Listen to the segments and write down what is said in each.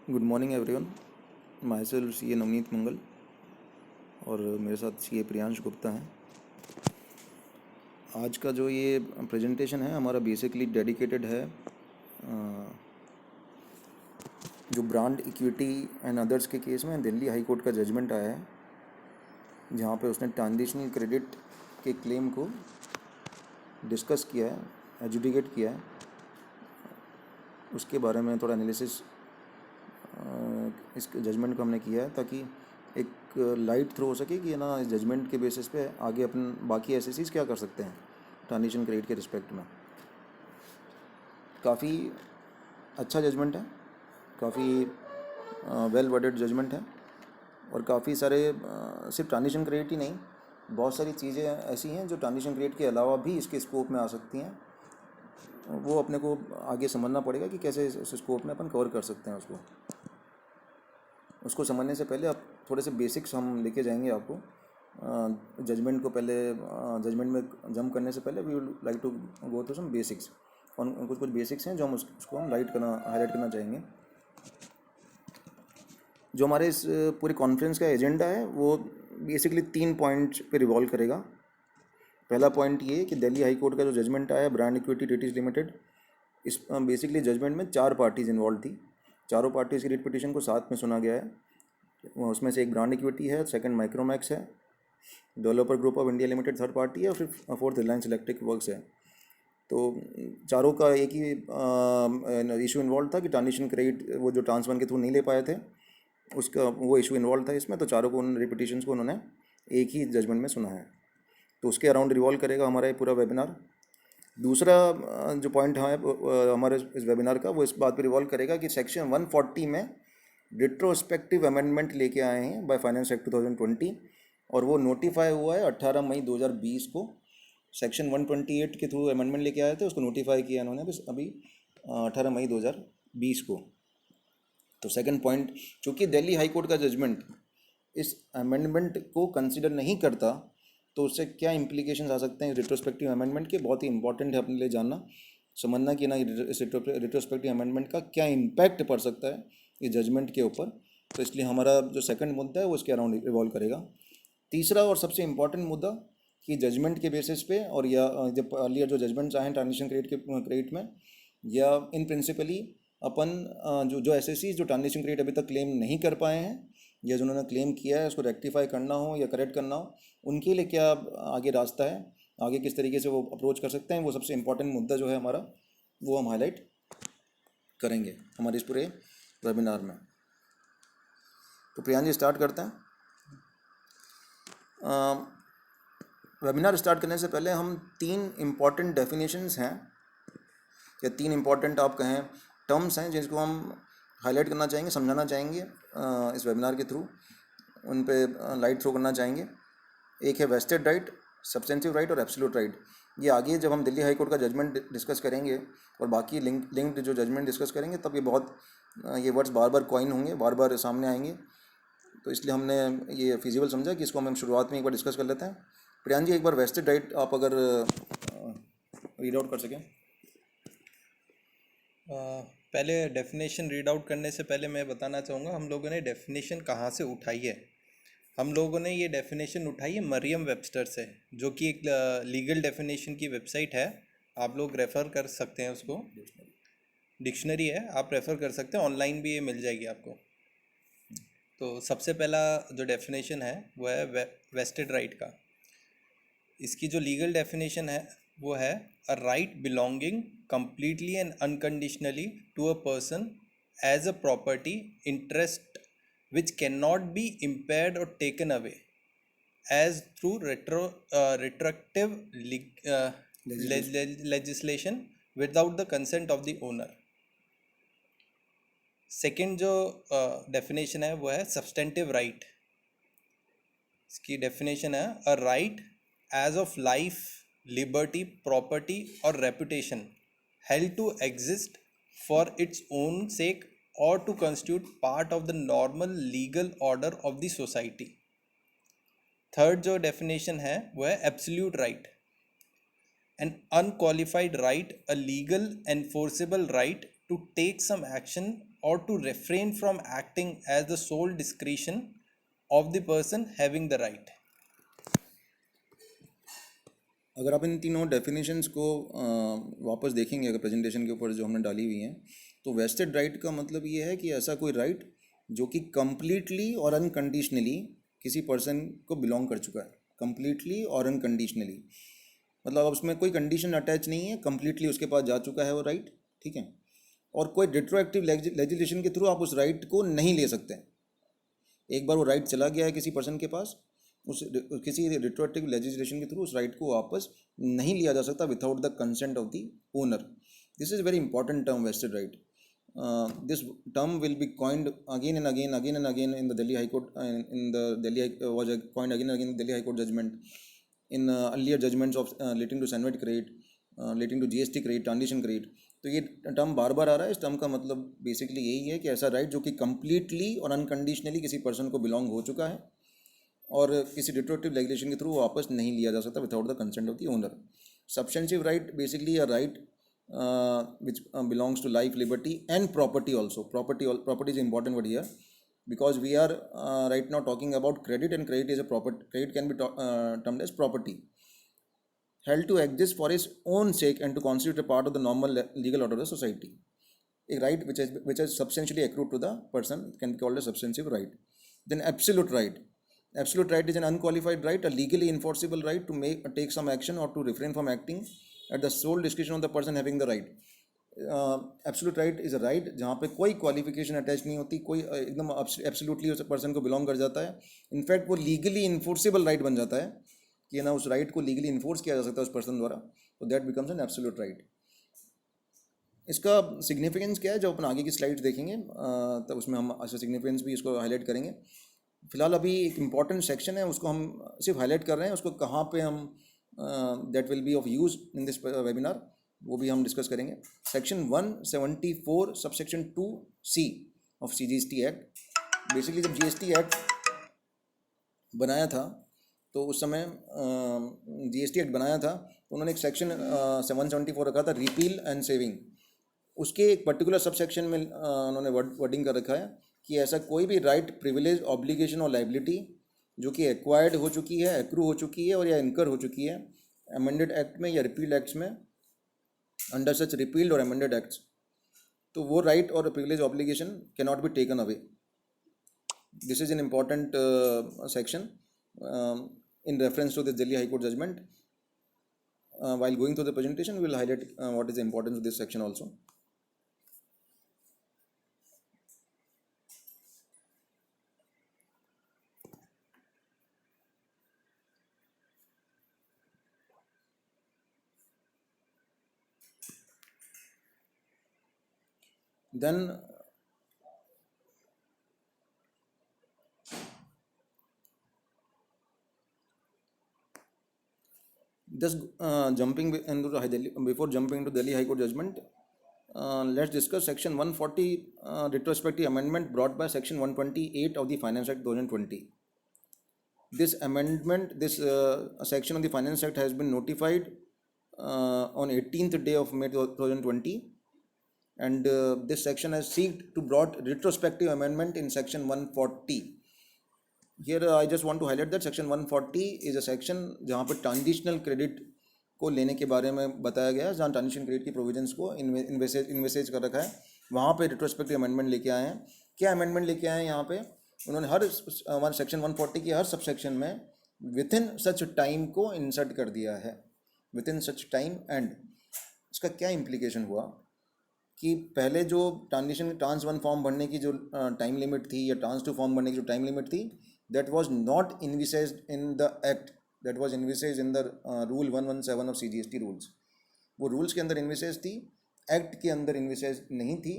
Good morning everyone. Myself C A Navneet Mangal और मेरे साथ सी ए प्रियांश गुप्ता हैं। आज का जो ये प्रेजेंटेशन है हमारा बेसिकली डेडिकेटेड है जो ब्रांड इक्विटी एंड अदर्स के केस में दिल्ली हाई कोर्ट का जजमेंट आया है, जहाँ पे उसने ट्रांजिशनल क्रेडिट के क्लेम को डिस्कस किया है, एजुडिकेट किया है। उसके बारे में थोड़ा एनालिसिस इस जजमेंट को हमने किया है ताकि एक लाइट थ्रो हो सके कि ना इस जजमेंट के बेसिस पे आगे अपन बाकी एसएससीज क्या कर सकते हैं ट्रांजिशन क्रेडिट के रिस्पेक्ट में। काफ़ी अच्छा जजमेंट है, काफ़ी वेल वर्डेड जजमेंट है और काफ़ी सारे सिर्फ ट्रांजिशन क्रेडिट ही नहीं, बहुत सारी चीज़ें ऐसी हैं जो ट्रांजिशन क्रेडिट के अलावा भी इसके स्कोप में आ सकती हैं। वो अपने को आगे समझना पड़ेगा कि कैसे इस स्कोप में अपन कवर कर सकते हैं उसको समझने से पहले आप थोड़े से बेसिक्स हम लेके जाएंगे आपको जजमेंट को। पहले जजमेंट में जंप करने से पहले we would like to go through some basics और कुछ बेसिक्स हैं जो हम उसको हम हाईलाइट करना चाहेंगे। जो हमारे इस पूरे कॉन्फ्रेंस का एजेंडा है वो बेसिकली 3 पॉइंट्स पे रिवॉल्व करेगा। पहला पॉइंट ये है कि दिल्ली हाई कोर्ट का जो जजमेंट आया ब्रांड इक्विटी ट्रेटीज लिमिटेड, इस बेसिकली जजमेंट में 4 पार्टीज़ इन्वॉल्व थी। चारों पार्टीज़ की रिट पिटीशन को साथ में सुना गया है। उसमें से एक ब्रांड इक्विटी है, सेकंड माइक्रोमैक्स है, developer group of India limited third party है और फिर फोर्थ रिलायंस इलेक्ट्रिक वर्क्स है। तो चारों का एक ही इशू इन्वॉल्व था कि ट्रांजिशन क्रेडिट वो जो ट्रांस1 के थ्रू नहीं ले पाए थे, उसका वो इशू इन्वॉल्व था इसमें। तो चारों को उन रिपीटिशंस को उन्होंने एक ही जजमेंट में सुना है, तो उसके अराउंड रिवॉल्व करेगा हमारा ये पूरा वेबिनार। दूसरा जो पॉइंट है हमारे इस वेबिनार का, वो इस बात पर रिवॉल्व करेगा कि सेक्शन 140 में रिट्रोस्पेक्टिव अमेंडमेंट लेके आए हैं बाय फाइनेंस एक्ट 2020 और वो नोटिफाई हुआ है 18 मई 2020 को। सेक्शन 128 के थ्रू अमेंडमेंट लेके आए थे, उसको नोटिफाई किया इन्होंने अभी 18 मई 2020 को। तो सेकंड पॉइंट, चूँकि दिल्ली हाई कोर्ट का जजमेंट इस अमेंडमेंट को कंसिडर नहीं करता, तो उससे क्या इम्प्लीकेशंस आ सकते हैं रिट्रोस्पेक्टिव अमेंडमेंट के, बहुत ही इंपॉर्टेंट है अपने लिए जानना समझना कि ना इस रिट्रोस्पेक्टिव अमेंडमेंट का क्या इम्पैक्ट पड़ सकता है इस जजमेंट के ऊपर। तो इसलिए हमारा जो सेकंड मुद्दा है वो इसके अराउंड रिवॉल्व करेगा। तीसरा और सबसे इम्पॉर्टेंट मुद्दा कि जजमेंट के बेसिस पे और या जब अर्लियर जो जजमेंट्स आए हैं ट्रांजिशन क्रेडिट में, या इन प्रिंसिपली अपन जो एसएससी जो ट्रांजिशन क्रेडिट अभी तक क्लेम नहीं कर पाए हैं या जिन्होंने क्लेम किया है उसको रेक्टिफाई करना हो या करेक्ट करना हो, उनके लिए क्या आगे रास्ता है, आगे किस तरीके से वो अप्रोच कर सकते हैं, वो सबसे इम्पॉर्टेंट मुद्दा जो है हमारा, वो हम हाईलाइट करेंगे हमारे इस पूरे वेबिनार में। तो प्रियांश जी स्टार्ट करते हैं। वेबिनार स्टार्ट करने से पहले हम 3 इम्पॉर्टेंट डेफिनेशंस हैं या 3 इम्पॉर्टेंट आप कहें टर्म्स हैं जिसको हम हाईलाइट करना चाहेंगे, समझाना चाहेंगे इस वेबिनार के थ्रू, उन पे लाइट थ्रो करना चाहेंगे। एक है वेस्टेड राइट, सब्सटेंसिव राइट और एब्सोल्यूट राइट। ये आगे जब हम दिल्ली हाई कोर्ट का जजमेंट डिस्कस करेंगे और बाकी लिंक्ड जो जजमेंट डिस्कस करेंगे, तब ये वर्ड्स बार बार कॉइन होंगे, बार बार सामने आएंगे। तो इसलिए हमने ये फिजिबल समझा कि इसको हम शुरुआत में एक बार डिस्कस कर लेते हैं। प्रियांश जी एक बार वेस्टेड राइट आप अगर रीड आउट कर सकें। पहले डेफिनेशन रीड आउट करने से पहले मैं बताना चाहूँगा हम लोगों ने डेफिनेशन कहाँ से उठाई है। हम लोगों ने ये डेफिनेशन उठाई है मरियम वेबस्टर से, जो कि एक लीगल डेफिनेशन की वेबसाइट है। आप लोग रेफ़र कर सकते हैं उसको, डिक्शनरी है, आप रेफ़र कर सकते हैं, ऑनलाइन भी ये मिल जाएगी आपको। तो सबसे पहला जो डेफिनेशन है वो है वेस्टेड राइट का। इसकी जो लीगल डेफिनेशन है वो है a right belonging completely and unconditionally to a person as a property interest which cannot be impaired or taken away as through retroactive legislation without the consent of the owner. Second जो definition है वो है substantive right. इसकी definition है a right as of life, liberty, property और reputation held to exist for its own sake or to constitute part of the normal legal order of the society. Third जो definition है वो है absolute right, an unqualified right, a legal enforceable right to take some action or to refrain from acting as the sole discretion of the person having the right. अगर आप इन तीनों definitions को वापस देखेंगे अगर प्रेजेंटेशन के ऊपर जो हमने डाली हुई हैं, तो वेस्टेड राइट का मतलब ये है कि ऐसा कोई राइट जो कि कम्प्लीटली और अनकंडीशनली किसी पर्सन को बिलोंग कर चुका है, कम्प्लीटली और अनकंडीशनली, मतलब अब उसमें कोई कंडीशन अटैच नहीं है, कम्प्लीटली उसके पास जा चुका है वो राइट, ठीक है। और कोई रिट्रोएक्टिव लेजिस्लेशन के थ्रू आप उस राइट को नहीं ले सकते। एक बार वो राइट चला गया है किसी पर्सन के पास, उस किसी रिट्रोएक्टिव लेजिस्लेशन के थ्रू उस राइट को वापस नहीं लिया जा सकता without the consent of the owner. This is very important term, vested right. This term will be coined again and again in the Delhi High Court, was coined again and again in the Delhi High Court judgment, in earlier judgments of relating to Sandwich credit, relating to GST credit, transition credit. तो ये term बार बार आ रहा है। इस term का मतलब basically यही है कि ऐसा राइट जो कि कम्प्लीटली और अनकंडीशनली किसी पर्सन को बिलोंग हो चुका है और किसी रिट्रोएक्टिव लेजिस्लेशन के थ्रू वापस नहीं लिया जा सकता without the consent of the owner. Substantive right basically a right which belongs to life, liberty and property also. Property is important word here, because we are right now talking about credit, and credit is a property. Credit can be termed as property, held to exist for its own sake and to constitute a part of the normal legal order of the society. A right which has substantially accrued to the person can be called a substantive right. Then absolute right. Absolute right is an unqualified right, a legally enforceable right to take some action or to refrain from acting at the sole discretion of the person having the right. Absolute right is a right जहाँ पे कोई qualification attach नहीं होती, कोई एकदम absolutely उस person को belong कर जाता है। इनफैक्ट वो लीगली इन्फोर्सेबल राइट बन जाता है कि ना उस राइट को लीगली इन्फोर्स किया जा सकता है उस पर्सन द्वारा, तो that becomes an absolute right. इसका सिग्निफिकेंस क्या है, जब अपन आगे की स्लाइड्स देखेंगे तब उसमें हम ऐसा सिग्निफिकेंस भी इसको हाईलाइट करेंगे। फिलहाल अभी एक इम्पॉर्टेंट सेक्शन है, उसको हम सिर्फ हाईलाइट कर रहे हैं, उसको कहाँ पे हम that will be of use in this webinar वो भी हम डिस्कस करेंगे। Section 174 subsection 2C of CGST act. Basically जब GST एक्ट बनाया था तो उस समय GST एक्ट बनाया था तो उन्होंने एक सेक्शन 174 रखा था, रिपील एंड सेविंग। उसके एक पर्टिकुलर सबसेक्शन में उन्होंने वर्डिंग कर रखा है कि ऐसा कोई भी राइट, प्रिविलेज, ऑब्लिगेशन और लाइबिलिटी जो कि एक्वायर्ड हो चुकी है, एक्रू हो चुकी है और या इनकर हो चुकी है अमेंडेड एक्ट में या रिपील्ड एक्ट्स में, अंडर सच रिपील्ड और अमेंडेड एक्ट्स, तो वो राइट और privilege obligation can not B taken away. This is an important section in reference to the Delhi High Court judgment. While going through the presentation, we will highlight what is the importance of this section also. Then just jumping into the before jumping into Delhi High Court judgment, let's discuss section 140 retrospective amendment brought by section 128 of the Finance Act 2020. This amendment, this section of the Finance Act has been notified on 18th day of May 2020, and this section has sought to brought retrospective amendment in section 140. Here I just want to highlight that section 140 is a section जहाँ पर transitional credit को लेने के बारे में बताया गया है, जहाँ ट्रांजिशन क्रेडिट की प्रोविजंस को इन्वेसेज कर रखा है, वहाँ पे रिट्रोस्पेक्टिव अमेंडमेंट लेके आए हैं। क्या अमेंडमेंट लेके आए हैं यहाँ पे? उन्होंने हर सेक्शन 140 के हर सबसेक्शन में विद इन सच टाइम को इंसर्ट कर दिया है, with in such time. And इसका क्या इम्प्लीकेशन हुआ कि पहले जो ट्रांस 1 फॉर्म भरने की जो टाइम लिमिट थी या ट्रांस 2 फॉर्म भरने की जो टाइम लिमिट थी, that was not envisaged in the act, that was envisaged in the rule 117 of CGST rules. वो रूल्स के अंदर इन्विसेज थी, एक्ट के अंदर इन्विसेज नहीं थी।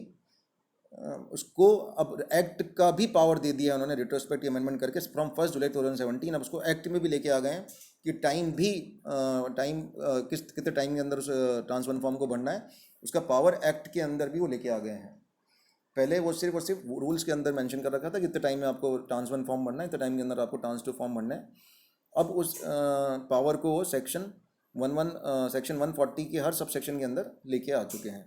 उसको अब एक्ट का भी पावर दे दिया उन्होंने रिट्रोस्पेक्टिव अमेंडमेंट करके फ्रॉम 1 जुलाई 2017। अब उसको एक्ट में भी लेके आ गए हैं कि टाइम भी कितने टाइम के अंदर उस ट्रांस 1 फॉर्म को भरना है, उसका पावर एक्ट के अंदर भी वो लेके आ गए हैं। पहले वो सिर्फ और सिर्फ रूल्स के अंदर मेंशन कर रखा था कि इतने टाइम में आपको ट्रांस 1 फॉर्म भरना है, इतने टाइम के अंदर आपको ट्रांस 2 फॉर्म भरना है। अब उस पावर को सेक्शन 140 के हर सब सेक्शन के अंदर लेके आ चुके हैं।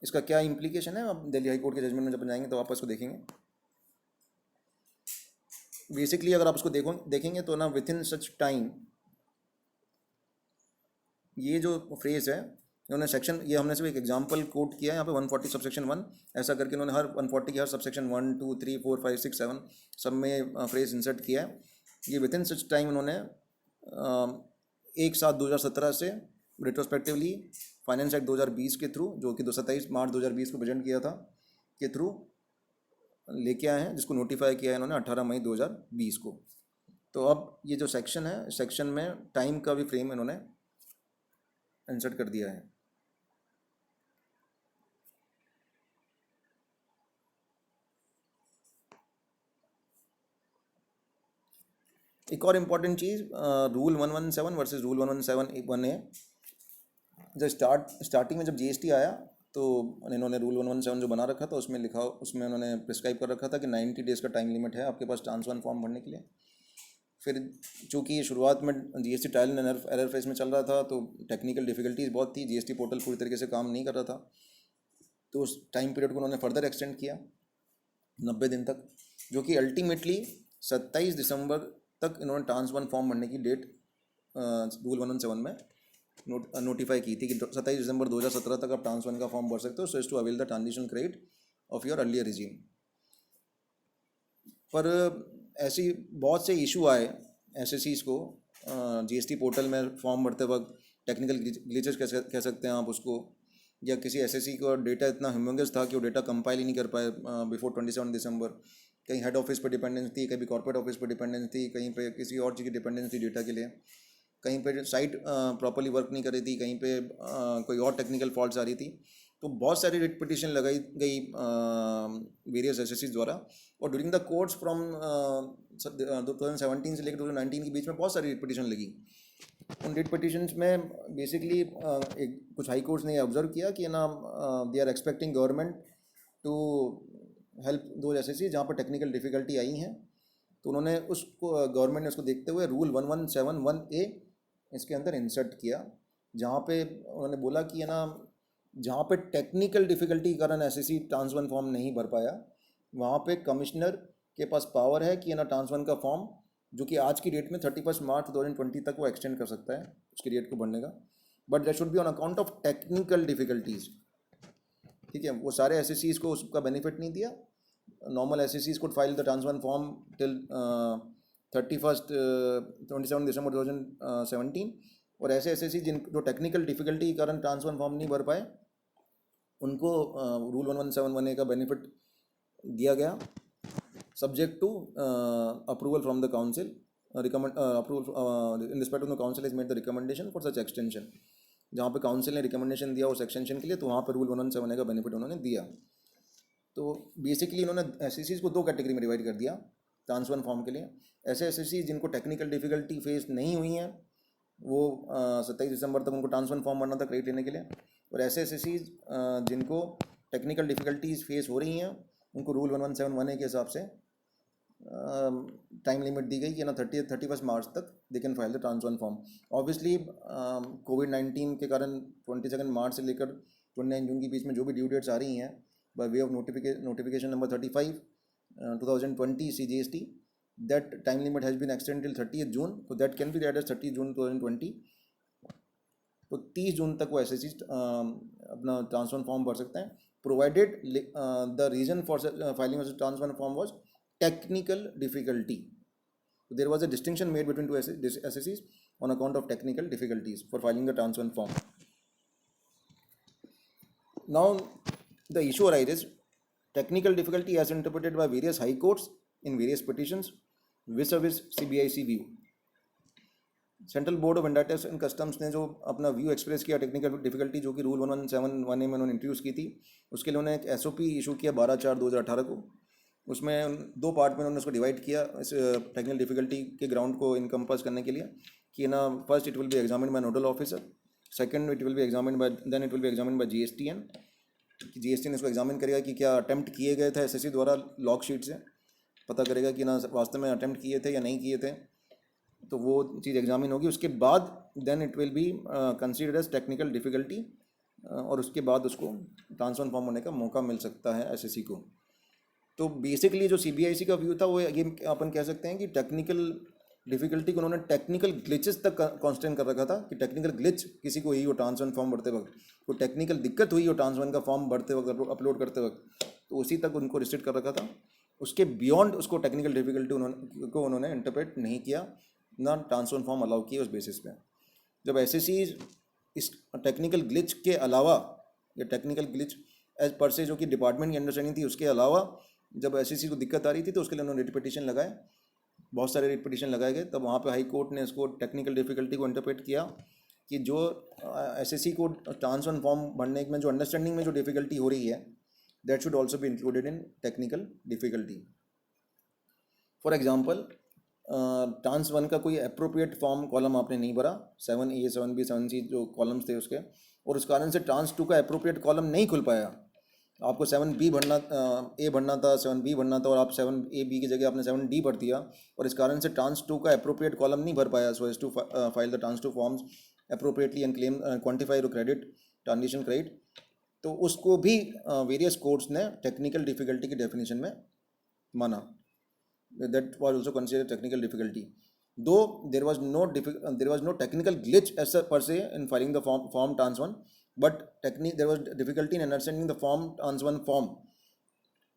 इसका क्या इम्प्लीकेशन है, अब दिल्ली हाई कोर्ट के जजमेंट में जब जाएंगे तो आप इसको देखेंगे। बेसिकली अगर आप उसको देखेंगे तो ना, विद इन सच टाइम, ये जो फ्रेज है इन्होंने सेक्शन, ये हमने सिर्फ एक एग्जांपल कोट किया है यहाँ पे 140 सबसेक्शन 1, ऐसा करके इन्होंने हर 140 की हर सबसेक्शन 1 2 3 4 5 6 7 सब में फ्रेज इंसर्ट किया है। ये विद इन सच टाइम इन्होंने 1/7/2017 से रिट्रोस्पेक्टिवली फाइनेंस एक्ट 2020 के थ्रू, जो कि 27 मार्च 2020 को प्रेजेंट किया था, के थ्रू लेके आए हैं, जिसको नोटिफाई किया है इन्होंने 18 मई 2020 को। तो अब ये जो सेक्शन है, सेक्शन में टाइम का भी फ्रेम इन्होंने इंसर्ट कर दिया है। एक और इम्पॉर्टेंट चीज़, रूल 117 वर्सेस रूल 117(1)(a। जब स्टार्टिंग में जब जीएसटी आया तो इन्होंने रूल 117 जो बना रखा था उसमें लिखा, उसमें उन्होंने प्रिस्क्राइब कर रखा था कि 90 डेज़ का टाइम लिमिट है आपके पास ट्रांसफर फॉर्म भरने के लिए। फिर चूँकि शुरुआत में GST trial and error phase में चल रहा था तो टेक्निकल डिफिकल्टीज बहुत थी, जीएसटी पोर्टल पूरी तरीके से काम नहीं कर रहा था, तो उस टाइम पीरियड को उन्होंने फर्दर एक्सटेंड किया 90 दिन तक, जो कि अल्टीमेटली 27 दिसंबर तक इन्होंने ट्रांसफर फॉर्म भरने की डेट रूल 117 में नोटिफाई की थी कि 27 दिसंबर 2017 तक आप ट्रांसफर का फॉर्म भर सकते हो, so as to avail the transition credit of your earlier regime. पर ऐसी बहुत से इशू आए एसएससीज को जीएसटी पोर्टल में फॉर्म भरते वक्त, टेक्निकल ग्लिचेस कह सकते हैं आप उसको, या किसी एसएससी का डेटा इतना ह्यूमंगस था कि वो डेटा कंपाइल ही नहीं कर पाए बिफोर 27 दिसंबर। कहीं हेड ऑफिस पर डिपेंडेंस थी, कहीं कॉर्पोरेट ऑफिस पर डिपेंडेंस थी, कहीं पे किसी और चीज़ की डिपेंडेंस थी डेटा के लिए, कहीं पे साइट प्रॉपर्ली वर्क नहीं कर रही थी, कहीं पे कोई और टेक्निकल फॉल्ट्स आ रही थी। तो बहुत सारी रिट पिटिशन लगाई गई वेरियस एसएससीज द्वारा, और ड्यूरिंग द कोर्ट्स फ्रॉम 2017 से लेकर 2019 के बीच में बहुत सारी रिट पिटिशन लगी। उन रिट पिटिशन्स में बेसिकली एक कुछ हाई कोर्ट्स ने ऑब्जर्व किया कि ना, they are expecting government to help दो एसएससी जहाँ पर टेक्निकल डिफिकल्टी आई हैं, तो उन्होंने उसको, गवर्नमेंट ने उसको देखते हुए रूल 1171(a) इसके अंदर इंसर्ट किया, जहाँ पे उन्होंने बोला कि है ना, जहाँ पे टेक्निकल डिफिकल्टी के कारण एसएससी ट्रांसफर फॉर्म नहीं भर पाया, वहाँ पे कमिश्नर के पास पावर है कि है ना, ट्रांसफर का फॉर्म जो कि आज की डेट में 31 मार्च 2020 तक वो एक्सटेंड कर सकता है उसकी डेट को भरने का, but that should be on account of technical difficulties. ठीक है, वो सारे एसएससीज को उसका बेनिफिट नहीं दिया। नॉर्मल एसएससीज could file the transfer form till 27 December 2017, और ऐसे एसएससी जो टेक्निकल डिफिकल्टी के कारण ट्रांसफर फॉर्म नहीं भर पाए उनको रूल 1171(a) का बेनिफिट दिया गया, subject to approval from the council, approval in respect of the council has made the recommendation for such extension। जहाँ पे काउंसिल ने रिकमेंडेशन दिया उस एक्सटेंशन के लिए, तो वहाँ पर रूल 117 का बेनिफिट उन्होंने दिया। तो बेसिकली इन्होंने एसएससीज को दो कैटेगरी में डिवाइड कर दिया ट्रांसफर फॉर्म के लिए। ऐसे एसएससी जिनको टेक्निकल डिफिकल्टी फेस नहीं हुई हैं, वो 27 दिसंबर तक उनको ट्रांसफर फॉर्म भरना था क्रेडिट लेने के लिए, और ऐसे एसएससी जिनको टेक्निकल डिफिकल्टीज फेस हो रही हैं उनको रूल 1171(a) के हिसाब से टाइम लिमिट दी गई कि ना 31 मार्च तक they can file the transfer form. Obviously कोविड-19 के कारण 22 मार्च से लेकर 29 जून के बीच में जो भी ड्यू डेट्स आ रही हैं by way of notification number 35 2020 CGST, that time limit has been extend till 30 June, तो that can be read as 30 June 2020। तो 30 जून तक वो एसएससी अपना ट्रांसफर फॉर्म भर सकते हैं, provided the reason for filing transfer form was technical difficulty. So there was a distinction made between two SSCs on account of technical difficulties for filing the transfer form. Now the issue arises, technical difficulty as interpreted by various high courts in various petitions vis-a-vis CBIC view. Central board of indirect tax and customs ने जो अपना view express किया technical difficulty जो कि rule 1171(a) में उन्होंने introduce की थी, उसके लिए उन्होंने एक SOP इशू किया 12/4/2018 को। उसमें दो पार्ट में उन्होंने उसको डिवाइड किया इस टेक्निकल डिफिकल्टी के ग्राउंड को इनकम्पास करने के लिए, कि ना first it will B examined bye nodal officer, second it will B examined bye GSTN, कि GSTN इसको एग्जामिन करेगा कि क्या अटैम्प्ट किए गए थे एसएससी द्वारा, लॉग शीट से पता करेगा कि ना वास्तव में अटैम्प्ट किए थे या नहीं किए थे, तो वो चीज़ एग्जामिन होगी। उसके बाद then it will be considered as technical difficulty और उसके बाद उसको ट्रांसफर फॉर्म होने का मौका मिल सकता है एसएससी को। तो बेसिकली जो सीबीआईसी का व्यू था वो ये अपन कह सकते हैं कि टेक्निकल डिफिकल्टी को उन्होंने टेक्निकल ग्लिचेस तक कॉन्स्टेंट कर रखा था, कि टेक्निकल ग्लिच किसी को हुई हो ट्रांसफर फॉर्म भरते वक्त, कोई टेक्निकल दिक्कत हुई हो ट्रांसफर का फॉर्म भरते वक्त, अपलोड करते वक्त, तो उसी तक उनको रिस्ट्रिक्ट कर रखा था। उसके बियॉन्ड उसको टेक्निकल डिफिकल्टी उन्होंने इंटरप्रेट नहीं किया, ना ट्रांसफर फॉर्म अलाउ किए उस बेसिस पे। जब एसएससी इस टेक्निकल ग्लिच के अलावा, या टेक्निकल ग्लिच एज पर से जो कि डिपार्टमेंट की अंडरस्टैंडिंग थी उसके अलावा जब एसएससी को दिक्कत आ रही थी, तो उसके लिए उन्होंने रिट पिटीशन लगाए, बहुत सारे रिट पिटीशन लगाए गए। तब वहाँ पे हाई कोर्ट ने इसको टेक्निकल डिफिकल्टी को इंटरप्रेट किया कि जो एसएससी को ट्रांसफर फॉर्म भरने में जो अंडरस्टैंडिंग में जो डिफिकल्टी हो रही है, that should also be included in technical difficulty. For example, trans 1 का कोई अप्रोप्रिएट फॉर्म कॉलम आपने नहीं भरा, 7A 7B 7C जो कॉलम्स थे उसके, और उस कारण से ट्रांस 2 का अप्रोप्रिएट कॉलम नहीं खुल पाया। आपको 7B भरना, ए भरना था, 7B भरना था, और आप 7AB की जगह आपने 7D भर दिया, और इस कारण से ट्रांस 2 का अप्रोप्रिएट कॉलम नहीं भर पाया, so as to file the trans 2 forms appropriately and claim quantify और क्रेडिट ट्रांजिशन क्रेडिट। तो उसको भी वेरियस कोर्ट्स ने टेक्निकल डिफिकल्टी की डेफिनेशन में माना। That was also considered technical difficulty, though there was no technical glitch as per se in filing the form trans 1, but there was difficulty in understanding the form trans 1 form,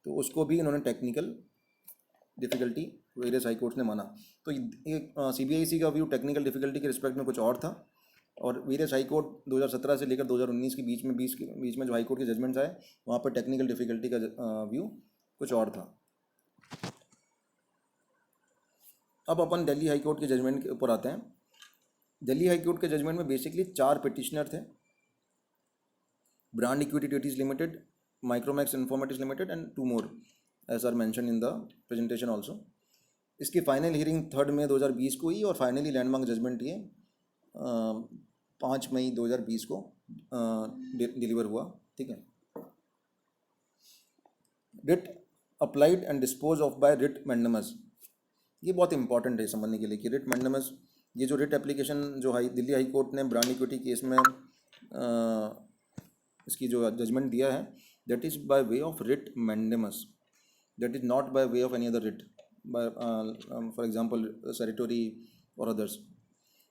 तो उसको भी इन्होंने technical difficulty various high courts ने माना। तो ये CBIC का view technical difficulty के रिस्पेक्ट में कुछ और था, और वेरियस हाई कोर्ट 2017 से लेकर 2019 के बीच में जो हाई कोर्ट के जजमेंट्स आए, वहाँ पर टेक्निकल डिफिकल्टी का व्यू कुछ और था। अब अपन दिल्ली हाई कोर्ट के जजमेंट के ऊपर आते हैं। दिल्ली हाई कोर्ट के जजमेंट में बेसिकली 4 पिटिशनर थे, brand equity treaties limited, Micromax Informatics limited and 2 more as are mention in the presentation also. इसकी फाइनल हियरिंग 3 मई 2020 को हुई, और फाइनली लैंडमार्क जजमेंट ये 5 मई 2020 को डिलीवर हुआ। ठीक है। Writ applied and dispose of by writ mandamus, ये बहुत इंपॉर्टेंट है समझने के लिए कि रिट मैंडेमस, ये जो रिट एप्लीकेशन जो दिल्ली हाई कोर्ट ने ब्रांड इक्विटी केस में इसकी जो जजमेंट दिया है, that is by way of writ mandamus, that is not by way of any other writ, by for example certiorari और अदर्स।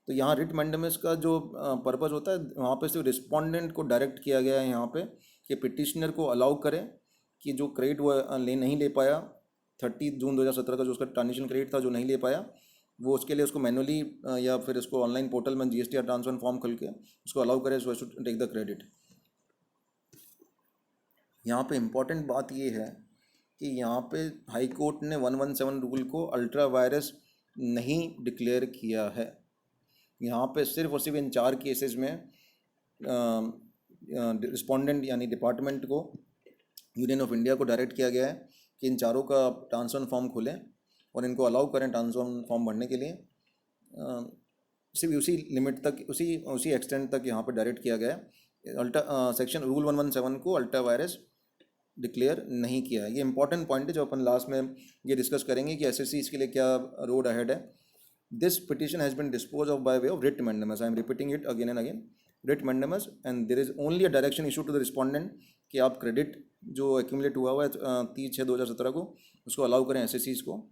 तो यहाँ रिट मैंडेमस का जो पर्पज़ होता है, वहाँ पे सिर्फ रिस्पोंडेंट को डायरेक्ट किया गया है यहाँ पे कि पिटिशनर को अलाउ करें कि जो क्रेडिट वो नहीं ले पाया 30 जून 2017 का, जो उसका ट्रांजिशन क्रेडिट था जो नहीं ले पाया, वो उसके लिए उसको मैनुअली या फिर उसको ऑनलाइन पोर्टल में जीएसटी या ट्रांसफर फॉर्म खुल के उसको अलाउ करे, सो टू टेक द क्रेडिट। यहाँ पे इम्पॉर्टेंट बात ये है कि यहाँ पे हाई कोर्ट ने 117 रूल को अल्ट्रा वायरस नहीं डिक्लेयर किया है। यहाँ पे सिर्फ और सिर्फ इन 4 केसेस में रिस्पोंडेंट यानी डिपार्टमेंट को, यूनियन ऑफ इंडिया को डायरेक्ट किया गया है कि इन चारों का ट्रांसफर फॉर्म खोलें और इनको अलाउ करें ट्रांसफर फॉर्म भरने के लिए। सिर्फ उसी लिमिट तक, उसी एक्सटेंट तक यहाँ पर डायरेक्ट किया गया है। सेक्शन रूल 117 को अल्ट्रा वायरस डिक्लेयर नहीं किया। ये इंपॉर्टेंट पॉइंट है जो अपन लास्ट में ये डिस्कस करेंगे कि एसएससी इसके लिए क्या रोड अहेड है। This petition has been dispose of by way of writ mandamus, I am repeating it again and again, writ mandamus, and there is only a direction issue to the respondent कि आप credit जो accumulate हुआ है 30/6/2017 को, उसको allow करें एसएससीज को,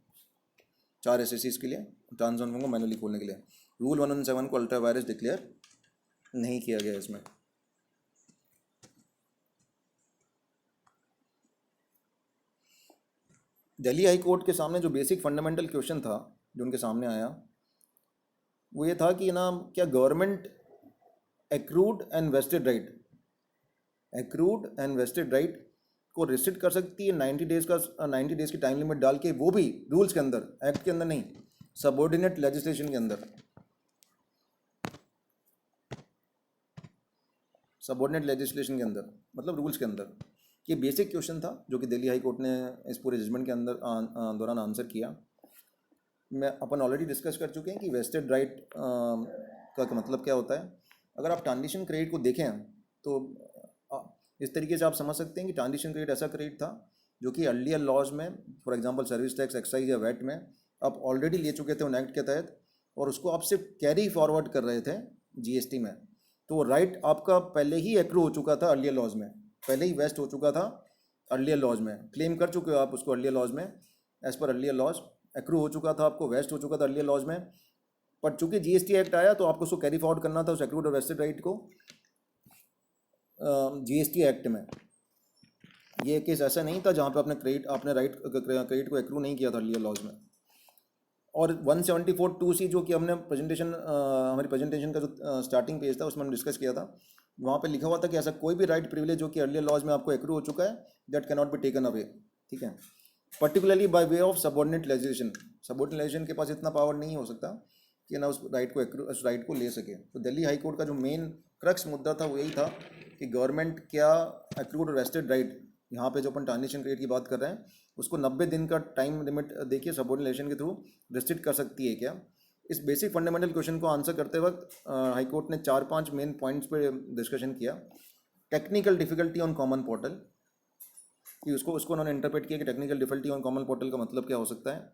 4 एसएससीज के लिए ट्रांसफर को मैनुअली खोलने के लिए। रूल 117 को अल्ट्रा वायरस डिक्लेयर नहीं किया गया इसमें। दिल्ली हाई कोर्ट के सामने जो बेसिक फंडामेंटल क्वेश्चन था जो उनके सामने आया, वो ये था कि ना, क्या government accrued and vested right को रिस्ट्रिक्ट कर सकती है 90 डेज़ की टाइम लिमिट डाल के, वो भी रूल्स के अंदर, एक्ट के अंदर नहीं, सबऑर्डिनेट लेजिस्लेशन के अंदर, सबऑर्डिनेट लेजिस्लेशन के अंदर मतलब रूल्स के अंदर। ये बेसिक क्वेश्चन था जो कि दिल्ली हाई कोर्ट ने इस पूरे जजमेंट के अंदर दौरान आंसर किया। मैं अपन ऑलरेडी डिस्कस कर चुके हैं कि वेस्टेड राइट का मतलब क्या होता है। अगर आप ट्रांजिशन क्रेडिट को देखें तो इस तरीके से आप समझ सकते हैं कि ट्रांजिशन क्रेडिट ऐसा क्रेडिट था जो कि अर्लियर लॉज में, for example service tax, excise या वैट में आप ऑलरेडी ले चुके थे उन एक्ट के तहत, और उसको आप सिर्फ कैरी फॉरवर्ड कर रहे थे जीएसटी में। तो राइट आपका पहले ही एक्रू हो चुका था अर्लियर लॉज में, पहले ही वेस्ट हो चुका था अर्लियर लॉज में, क्लेम कर चुके हो आप उसको अर्लियर लॉज में, as per earlier laws accrue हो चुका था, आपको वेस्ट हो चुका था अर्लियर लॉज में। पर चूंकि जीएसटी एक्ट आया तो आपको उसको कैरी फॉरवर्ड करना था उस एक्रूड और वेस्टेड राइट को जीएसटी एक्ट में। ये केस ऐसा नहीं था जहाँ पे आपने राइट क्रेडिट को एक्रू नहीं किया था अर्लियर लॉज में। और 174(2)(c जो कि हमने हमारी प्रेजेंटेशन का जो स्टार्टिंग पेज था उसमें हमने डिस्कस किया था, वहाँ पे लिखा हुआ था कि ऐसा कोई भी राइट प्रिविलेज जो कि अर्लियर लॉज में आपको एक्रू हो चुका है that can not B taken away, ठीक है, particularly bye way of subordinate legislation. Subordinate legislation के पास इतना पावर नहीं हो सकता कि ना उस राइट को ले सके। तो दिल्ली हाई कोर्ट का जो मेन क्रक्स मुद्दा था वो यही था कि गवर्नमेंट क्या एक्रूड और वेस्टेड राइट, यहाँ पे जो अपन ट्रांजिशन पीरियड की बात कर रहे हैं उसको 90 दिन का टाइम लिमिट देखिए सबऑर्डिनेशन के थ्रू रिस्ट्रिक्ट कर सकती है क्या। इस बेसिक फंडामेंटल क्वेश्चन को आंसर करते वक्त हाई कोर्ट ने 4-5 मेन पॉइंट्स पे डिस्कशन किया। Technical difficulty on common portal, कि उसको उन्होंने इंटरप्रेट किया कि technical difficulty on common portal का मतलब क्या हो सकता है।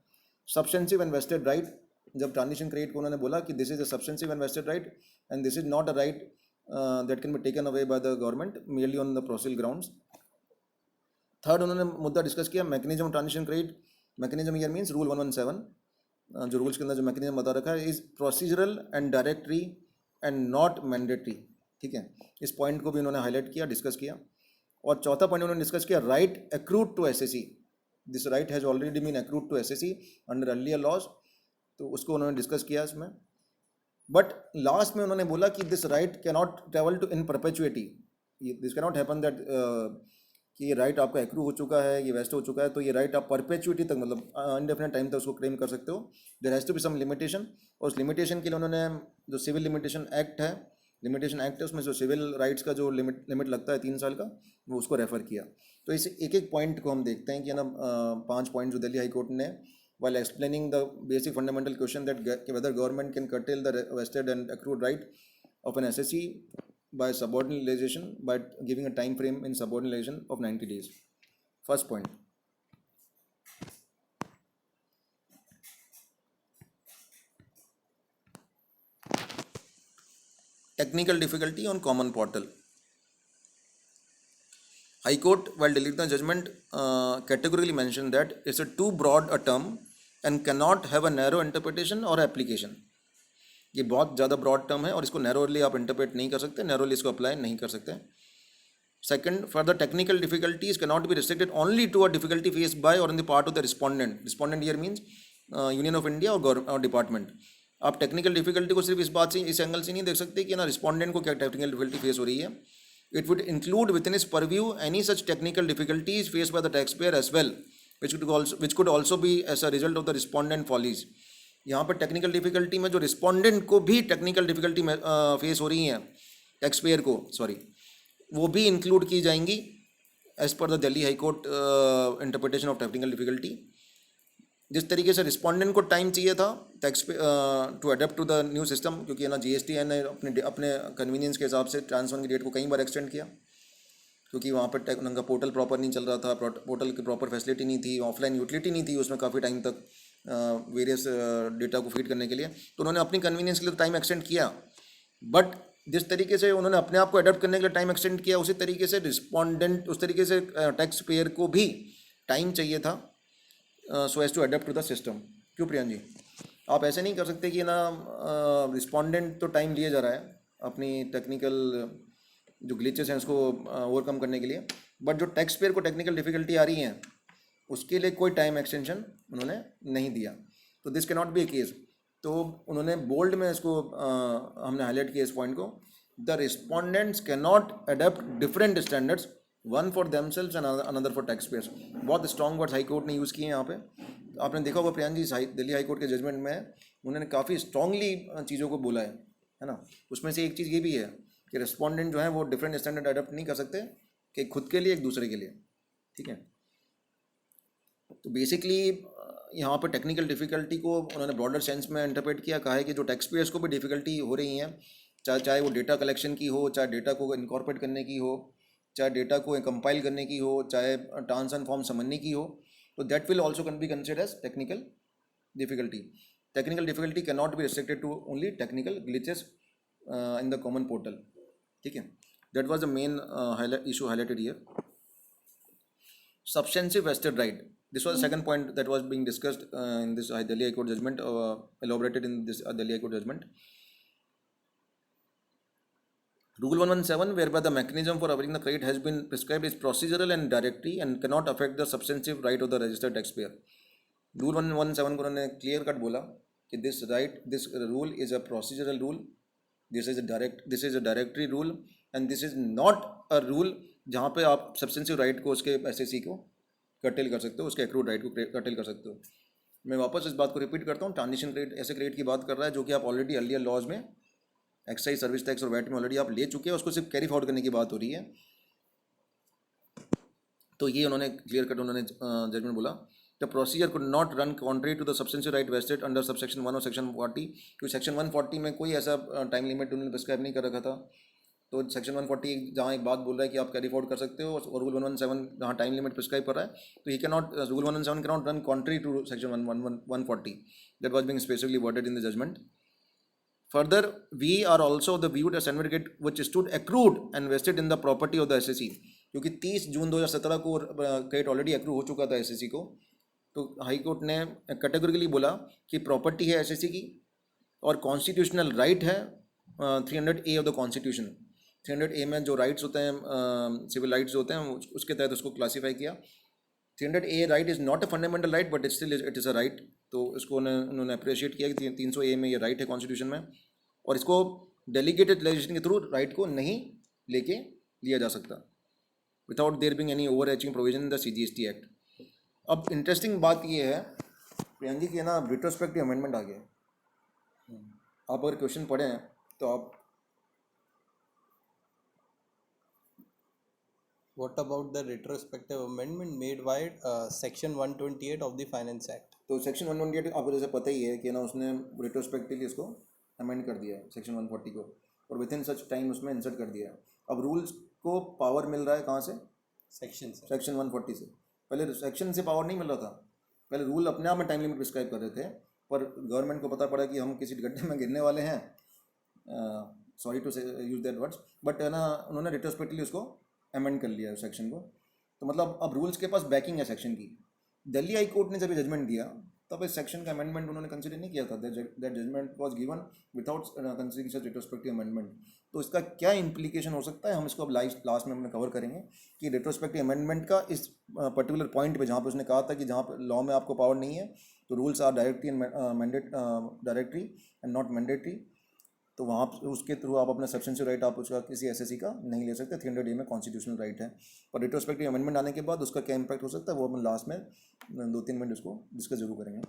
सब्सटेंसिव एंड वेस्टेड राइट, जब ट्रांजिशन क्रेडिट को उन्होंने बोला कि this is a substantive and vested right and this is not a right that can be taken away by the government merely on the procedural grounds. Third उन्होंने मुद्दा discuss किया mechanism of transition credit. Mechanism here means rule 117, जो rules के अंदर जो mechanism बता रखा है is procedural and directory and not mandatory, ठीक है। इस पॉइंट को भी उन्होंने हाईलाइट किया, डिस्कस किया। और चौथा पॉइंट उन्होंने डिस्कस किया right accrued to SSC, this right has already been accrued to SSC under earlier laws, तो उसको उन्होंने डिस्कस किया इसमें। बट लास्ट में उन्होंने बोला कि this right can not travel to in perpetuity, this can not happen that कि ये राइट आपका एक्रू हो चुका है, ये वेस्ट हो चुका है, तो ये राइट आप परपेचुइटी तक मतलब अनडेफिनेट टाइम तक उसको क्लेम कर सकते हो। There has to be some limitation, और उस लिमिटेशन के लिए उन्होंने जो सिविल लिमिटेशन एक्ट है उसमें जो सिविल राइट्स का जो लिमिट लगता है 3 साल का, वो उसको रेफ़र किया। तो इस एक पॉइंट को हम देखते हैं कि ना 5 पॉइंट जो दिल्ली हाई कोर्ट ने while explaining the basic fundamental question that whether government can curtail the vested and accrued right of an SSC by subordination by giving a time frame in subordination of 90 days. First point, technical difficulty on common portal. High Court, while delivering the judgment, categorically mentioned that it's a too broad a term and cannot have a narrow interpretation or application. ये बहुत ज़्यादा broad term है और इसको narrowly आप interpret नहीं कर सकते, नैरोली इसको अप्लाई नहीं कर सकते। Second, further technical difficulties can not be restricted only to a difficulty face by और in the part of the respondent. Respondent here means Union of India और डिपार्टमेंट। आप टेक्निकल डिफिकल्टी को सिर्फ इस बात से, इस एंगल से नहीं देख सकते कि ना रिस्पोंडेंट को क्या टेक्निकल डिफिकल्टी फेस हो रही है। It would include within its purview any such technical difficulties faced by the taxpayer as well, which could also be as a result of the respondent follies. यहाँ पर technical difficulty में जो respondent को भी technical difficulty face हो रही हैं, taxpayer को वो भी इंक्लूड की जाएंगी as per the Delhi high court interpretation of technical difficulty. जिस तरीके से रिस्पोंडेंट को टाइम चाहिए था tax to adapt to the new system, क्योंकि है ना जीएसटी ने अपने कन्वीनियंस के हिसाब से ट्रांसफर की डेट को कई बार एक्सटेंड किया, क्योंकि वहाँ पर उनका पोर्टल प्रॉपर नहीं चल रहा था, पोर्टल की प्रॉपर फैसिलिटी नहीं थी, ऑफलाइन यूटिलिटी नहीं थी उसमें काफ़ी टाइम तक वेरियस डेटा को फीड करने के लिए, तो उन्होंने अपनी कन्वीनियंस के लिए टाइम एक्सटेंड किया। बट जिस तरीके से उन्होंने अपने आप को अडेप्ट करने के लिए टाइम एक्सटेंड किया, उसी तरीके से रिस्पोंडेंट, उस तरीके से टैक्स पेयर को भी टाइम चाहिए था so as to adapt to the system. क्यों प्रियन जी, आप ऐसे नहीं कर सकते कि ना रिस्पोंडेंट तो टाइम लिए जा रहा है अपनी टेक्निकल जो ग्लिचेस हैं उसको ओवरकम करने के लिए, बट जो टैक्स पेयर को टेक्निकल डिफिकल्टी आ रही हैं उसके लिए कोई टाइम एक्सटेंशन उन्होंने नहीं दिया। तो this can not B A case. तो उन्होंने बोल्ड में इसको हमने हाईलाइट किया इस पॉइंट को, the respondents can not adapt different standards, one for themselves and another for tax payers. बहुत स्ट्रॉन्ग वर्ड्स हाई कोर्ट ने यूज़ किए हैं यहाँ पे। आपने देखा होगा प्रियान जी दिल्ली हाई कोर्ट के जजमेंट में उन्होंने काफ़ी स्ट्रांगली चीज़ों को बोला है ना। उसमें से एक चीज़ ये भी है कि रिस्पोंडेंट जो है वो डिफरेंट स्टैंडर्ड अडॉप्ट नहीं कर सकते कि खुद के लिए एक दूसरे के लिए, ठीक है। तो बेसिकली यहाँ पर टेक्निकल डिफिकल्टी को उन्होंने ब्रॉडर सेंस में इंटरप्रेट किया, कहा है कि जो टैक्स पेयर्स को भी डिफिकल्टी हो रही है, चाहे वो डेटा कलेक्शन की हो, चाहे डेटा को इनकॉर्पोरेट करने की हो, चाहे डेटा को कंपाइल करने की हो, चाहे ट्रांसफर फॉर्म समझने की हो, तो that will also can be considered as technical difficulty. Technical difficulty can not be restricted to only technical glitches in the common portal. ठीक है, that was the main issue highlighted here. Substantive vested right. This was the second point that was being discussed in this Delhi High Court judgment, elaborated in this Delhi High Court judgment. Rule 117, whereby the mechanism for availing the credit has been prescribed, is procedural and directory and cannot affect the substantive right of the registered taxpayer. Rule 117 को उन्होंने clear cut बोला कि this rule is a procedural rule, this is a directory rule, and this is not a rule जहाँ पे आप substantive right को उसके SSC को curtail कर सकते हो, उसके accrued right को curtail कर सकते हो. मैं वापस इस बात को रिपीट करता हूँ, ट्रांजिशन क्रेडिट ऐसे क्रेडिट की बात कर रहा है जो कि आप ऑलरेडी अर्लियर लॉज में एक्साइज, सर्विस टैक्स और वैट में ऑलरेडी आप ले चुके हैं, उसको सिर्फ कैरी फॉरवर्ड करने की बात हो रही है. तो ये उन्होंने क्लियर कट उन्होंने जजमेंट बोला. The procedure could not run contrary to the substantial right vested under subsection 1 और सेक्शन 40, क्योंकि सेक्शन 140 में कोई ऐसा टाइम लिमिट उन्होंने प्रिस्क्राइब नहीं कर रखा था. तो सेक्शन 140 जहाँ एक बात बोल रहा है कि आप कैरी फॉरवर्ड कर सकते हो, और रूल 117 जहाँ टाइम लिमिट प्रिस्क्राइब कर रहा है, तो he can not, rule 117 can not run contrary to section 140. That was being specifically worded in the judgment. Further, we are also the viewed as certificate which stood accrued and vested in the property of the SSC. क्योंकि 30 जून 2017 को credit already accrue हो चुका था SSC को, तो high court ने categorically बोला कि प्रॉपर्टी है SSC की और कॉन्स्टिट्यूशनल राइट है 300A of the constitution. 300A में जो राइट्स होते हैं, सिविल राइट्स होते हैं, उसके तहत उसको क्लासीफाई किया. 300A right is not a fundamental right but still it is a right. तो इसको उन्होंने अप्रिशिएट किया कि 300A में ये राइट है कॉन्स्टिट्यूशन में, और इसको डेलीगेटेड लेजिस्लेशन के थ्रू राइट को नहीं लेके लिया जा सकता without their being any over etching provision in the CGST act. अब इंटरेस्टिंग बात ये है प्रियंका जी की ना, रिट्रोस्पेक्टिव अमेंडमेंट आ गया. आप अगर क्वेश्चन पढ़े हैं तो आप What about the retrospective amendment made by section 128 of the Finance Act? तो सेक्शन 128 आपको जैसे पता ही है कि ना उसने रिट्रोस्पेक्टिवली इसको अमेंड कर दिया है सेक्शन 140 को, और विद इन सच टाइम उसमें इंसर्ट कर दिया है. अब रूल्स को पावर मिल रहा है कहाँ से? सेक्शन से. सेक्शन 140 से. पहले सेक्शन से पावर नहीं मिल रहा था, पहले रूल अपने आप में टाइम लिमिट प्रिस्क्राइब कर रहे थे, पर गवर्नमेंट को पता पड़ा कि हम किसी गड्ढे में गिरने वाले हैं, sorry to use that words, but है ना उन्होंने रिट्रोस्पेक्टिवली उसको अमेंड कर लिया सेक्शन को. तो मतलब अब रूल्स के पास बैकिंग है सेक्शन की. दिल्ली हाई कोर्ट ने जब ये जजमेंट दिया तब इस सेक्शन का अमेंडमेंट उन्होंने कंसिडर नहीं किया था. That judgment was given without considering such retrospective amendment. तो इसका क्या इम्प्लीकेशन हो सकता है, हम इसको अब लास्ट में हमने कवर करेंगे कि रिट्रोस्पेक्टिव अमेंडमेंट का इस पर्टिकुलर पॉइंट पे जहाँ पे उसने कहा था कि जहाँ पे लॉ में आपको पावर नहीं है तो rules are directory and not mandatory. तो वहाँ उसके थ्रू आप अपना सब्सटेंशियल राइट आप उसका किसी SSC का नहीं ले सकते. 300A में कॉन्स्टिट्यूशनल राइट है. पर रिट्रोस्पेक्टिव अमेंडमेंट आने के बाद उसका क्या इम्पैक्ट हो सकता है वो हम लास्ट में 2-3 मिनट उसको डिस्कस जरूर करेंगे.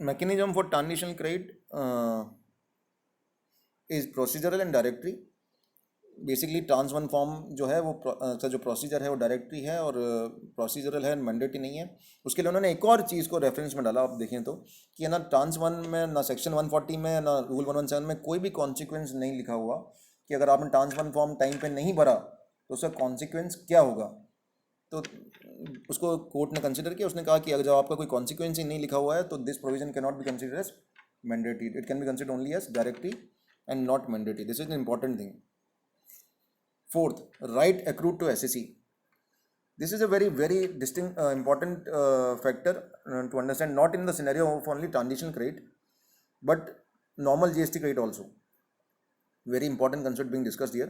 mechanism for transitional credit is procedural and directory. Basically trans one form जो है वो जो प्रोसीजर है वो डायरेक्टरी है और प्रोसीजरल है, मैंडेटरी नहीं है. उसके लिए उन्होंने एक और चीज़ को रेफरेंस में डाला, आप देखें तो कि ना ट्रांस वन में ना सेक्शन 140 में ना रूल 117 में कोई भी कॉन्सिक्वेंस नहीं लिखा हुआ कि अगर आपने ट्रांस वन फॉर्म टाइम पे नहीं भरा तो उसका कॉन्सिक्वेंस क्या होगा. तो उसको कोर्ट ने कंसिडर किया, उसने कहा कि अगर जब आपका कोई कॉन्सिक्वेंस ही नहीं लिखा हुआ है तो this provision can not be consider as mandatory, it can be consider only as directory and not mandatory. This is an important thing. Fourth, right accrued to SSC. This is a very, very distinct, important factor to understand, not in the scenario of only transitional credit, but normal GST credit also. Very important concept being discussed here.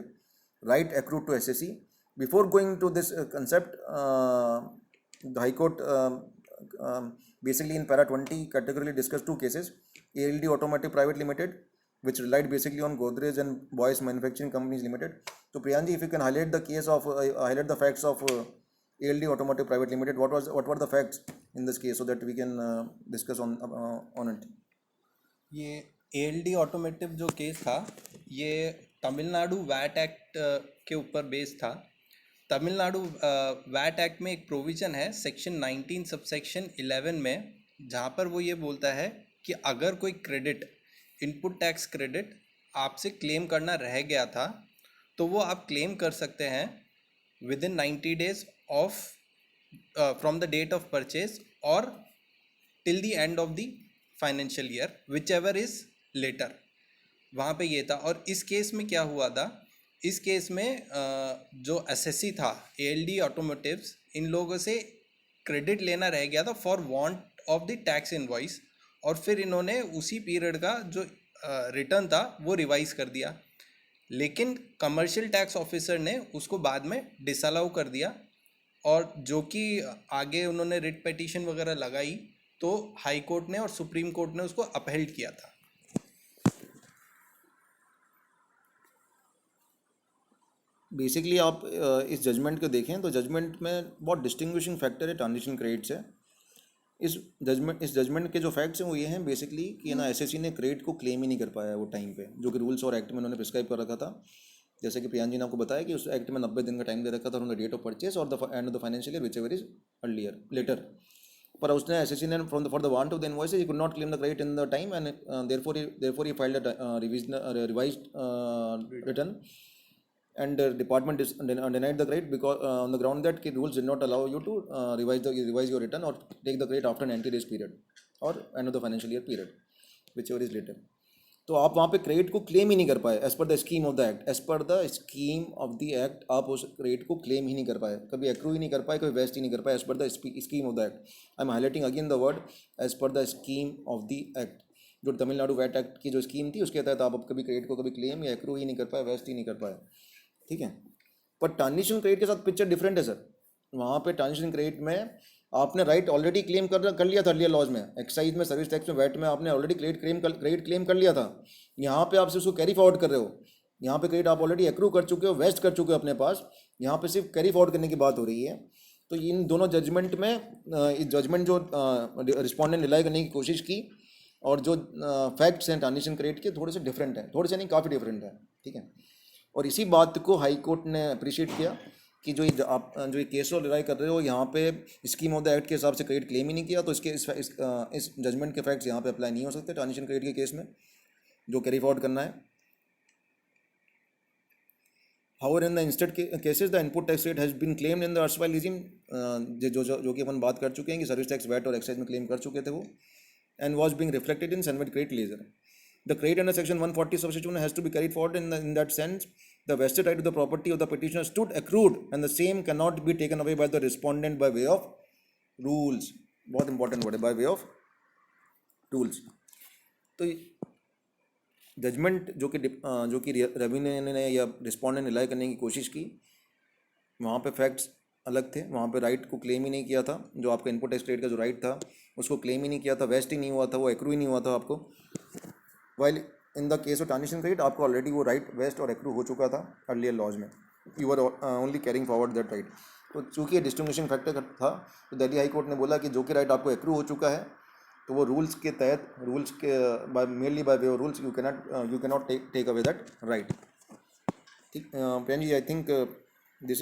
Right accrued to SSC. Before going to this concept, the High Court basically in para 20 categorically discussed two cases: ALD Automotive Private Limited, which relied basically on Godrej and Boyce Manufacturing Companies Limited. So Priyanji, if you can highlight the case of highlight the facts of ALD Automotive Private Limited, what were the facts in this case so that we can discuss on it. ये ALD automotive जो case था ये Tamil Nadu VAT act के ऊपर based था. Tamil Nadu VAT act में एक provision है सेक्शन 19 सबसेक्शन 11 में, जहाँ पर वो ये बोलता है कि अगर कोई क्रेडिट, इनपुट टैक्स क्रेडिट आपसे क्लेम करना रह गया था तो वो आप क्लेम कर सकते हैं with in 90 days of from the date of purchase or till the end of the financial year, whichever is later. वहाँ पे ये था। और इस केस में क्या हुआ था, इस केस में जो एसएससी था, एएलडी ऑटोमोटिव्स, इन लोगों से क्रेडिट लेना रह गया था for want of the tax invoice, और फिर इन्होंने उसी पीरियड का जो रिटर्न था वो रिवाइज कर दिया, लेकिन कमर्शियल टैक्स ऑफिसर ने उसको बाद में डिसअलाउ कर दिया, और जो कि आगे उन्होंने रिट पिटीशन वगैरह लगाई, तो हाई कोर्ट ने और सुप्रीम कोर्ट ने उसको अपहेल्ड किया था। बेसिकली आप इस जजमेंट को देखें तो जजमेंट में बहुत डिस्टिंग्विशिंग फैक्टर है ट्रांजिशन क्रेडिट से। इस जजमेंट के जो फैक्ट्स हैं वो ये हैं बेसिकली कि ना एसएससी ने क्रेडिट को क्लेम ही नहीं कर पाया वो टाइम पे, जो कि रूल्स और एक्ट में उन्होंने प्रिस्क्राइब कर रखा था। जैसे कि प्रियांजी ने आपको बताया कि उस एक्ट में 90 दिन का टाइम दे रखा था उन्होंने डेट ऑफ परचेस और the end of the financial year whichever is earlier later. पर उसने एसएससी ने from the for the want of the invoices he could not claim the credit in the time and therefore he filed a revised return and department denied the credit because on the ground that rules did not allow you to revise your return or take the credit after 90 days period or end of the financial year period whichever is later। तो आप वहाँ पे credit को claim ही नहीं कर पाए as per the scheme of the act. As per the scheme of the act आप उस क्रेडिट को क्लेम ही नहीं कर पाए, कभी एक्रू ही नहीं कर पाए, कभी वेस्ट ही नहीं कर पाए as per the scheme of the act. I am highlighting again the word as per the scheme of the act. जो तमिलनाडु वैट एक्ट की जो स्कीम थी उसके तहत आप कभी क्रेडिट को कभी क्लेम या एक्रू ही नहीं कर पाए, वेस्ट ही नहीं कर पाए, ठीक है। पर ट्रांजिशन क्रेडिट के साथ पिक्चर डिफरेंट है सर। वहाँ पे ट्रांजिशन क्रेडिट में आपने राइट ऑलरेडी क्लेम कर लिया था अर्लियर लॉज में, एक्साइज में, सर्विस टैक्स में, वैट में आपने ऑलरेडी क्रेडिट क्लेम कर लिया था। यहाँ पे आप सिर्फ उसको कैरी फॉरवर्ड कर रहे हो। यहाँ पे क्रेडिट आप ऑलरेडी एक्रू कर चुके हो, वेस्ट कर चुके हो अपने पास, यहाँ पे सिर्फ कैरी फॉरवर्ड करने की बात हो रही है। तो इन दोनों जजमेंट में इस जजमेंट जो रिस्पॉन्डेंट ने रिलाई करने की कोशिश की और जो फैक्ट्स हैं ट्रांजिशन क्रेडिट के थोड़े से डिफरेंट हैं, थोड़े से नहीं काफ़ी डिफरेंट है, ठीक है। और इसी बात को हाई कोर्ट ने अप्रिशिएट किया कि आप जो ये केस रिलाई कर रहे हो यहाँ पे स्कीम ऑफ द एक्ट के हिसाब से क्रेडिट क्लेम ही नहीं किया, तो इस जजमेंट के फैक्ट्स यहाँ पे अप्लाई नहीं हो सकते ट्रांजिशन क्रेडिट के केस में जो कैरी फॉरवर्ड करना है। However in the instead cases the input tax rate has been claimed in the erstwhile regime, जो कि अपन बात कर चुके हैं कि सर्विस टैक्स, वैट और एक्साइज में क्लेम कर चुके थे वो, and was being reflected in Sunwed credit ledger. The credit under section 140 subsection has to be carried forward in that sense. The vested right to the property of the petitioner stood accrued and the same cannot be taken away by the respondent by way of rules. बहुत important word है, by way of rules। तो judgement जो कि revenue ने या respondent ने rely करने की कोशिश की, वहाँ पे फैक्ट्स अलग थे। वहाँ पे राइट को क्लेम ही नहीं किया था, जो आपका इनपुट टैक्स क्रेडिट का जो राइट था उसको क्लेम ही नहीं किया था, वेस्ट ही नहीं हुआ था, वो एक्रू ही नहीं हुआ था आपको। While in the case of transition credit आपको ऑलरेडी वो राइट वेस्ट और एक्रू हो चुका था अर्लियर लॉज में, you are only carrying forward that right. तो चूँकि ये डिस्टिंग्विशिंग फैक्टर था तो दिल्ली हाई कोर्ट ने बोला कि जो कि राइट आपको एक्रू हो चुका है तो वो रूल्स के तहत, रूल्स के mainly by way of rules you cannot take away that right, ठीक। Priyan ji, I think this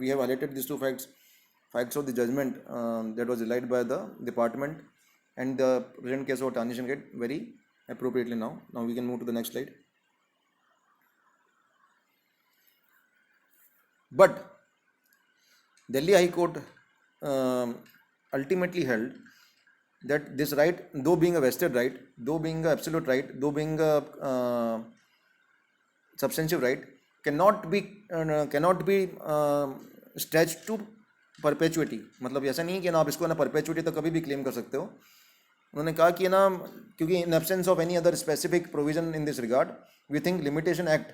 we have highlighted these two facts of the judgment that was relied by the department and the present case of transition rate very appropriately. Now we can move to the next slide. But Delhi High Court ultimately held that this right, though being a vested right, though being an absolute right, though being a substantive right, cannot be stretched to perpetuity। मतलब ऐसा नहीं कि ना आप इसको ना perpetuity तक कभी भी क्लेम कर सकते हो। उन्होंने कहा कि ना क्योंकि in absence of any other specific provision in this regard we think limitation act